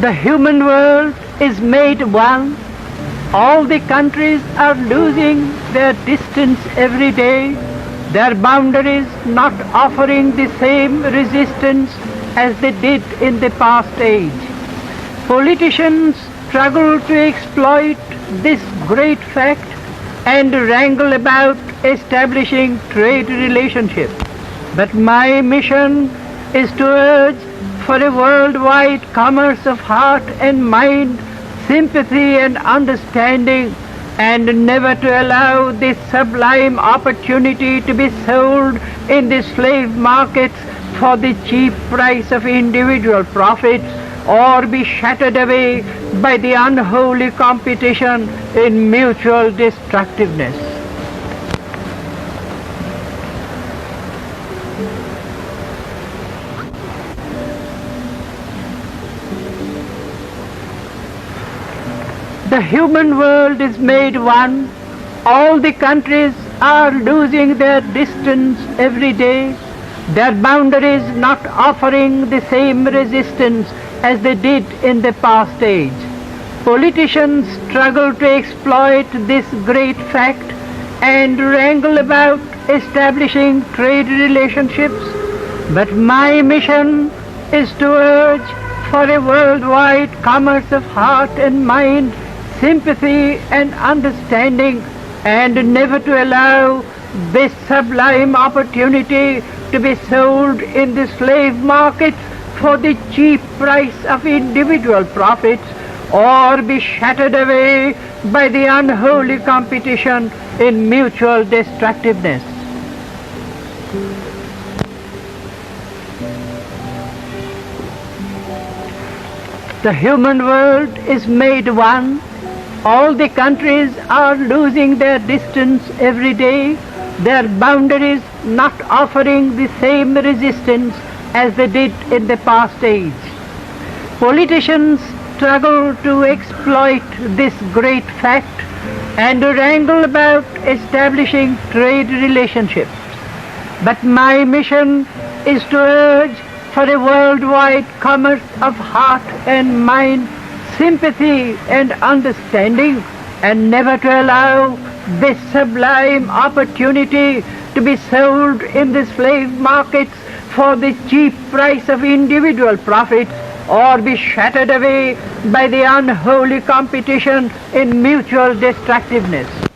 The human world is made one. All the countries are losing their distance every day, their boundaries not offering the same resistance as they did in the past age. Politicians struggle to exploit this great fact and wrangle about establishing trade relationships. But my mission is to urge for a worldwide commerce of heart and mind, sympathy and understanding, and never to allow this sublime opportunity to be sold in the slave markets for the cheap price of individual profits, or be shattered away by the unholy competition in mutual destructiveness. The human world is made one. All the countries are losing their distance every day, their boundaries not offering the same resistance as they did in the past age. Politicians struggle to exploit this great fact and wrangle about establishing trade relationships, but my mission is to urge for a worldwide commerce of heart and mind, sympathy and understanding, and never to allow this sublime opportunity to be sold in the slave markets for the cheap price of individual profits, or be shattered away by the unholy competition in mutual destructiveness. The human world is made one. All the countries are losing their distance every day, their boundaries not offering the same resistance as they did in the past age. Politicians struggle to exploit this great fact and wrangle about establishing trade relationships. But my mission is to urge for a worldwide commerce of heart and mind, sympathy and understanding, and never to allow this sublime opportunity to be sold in the slave markets for the cheap price of individual profits, or be shattered away by the unholy competition in mutual destructiveness.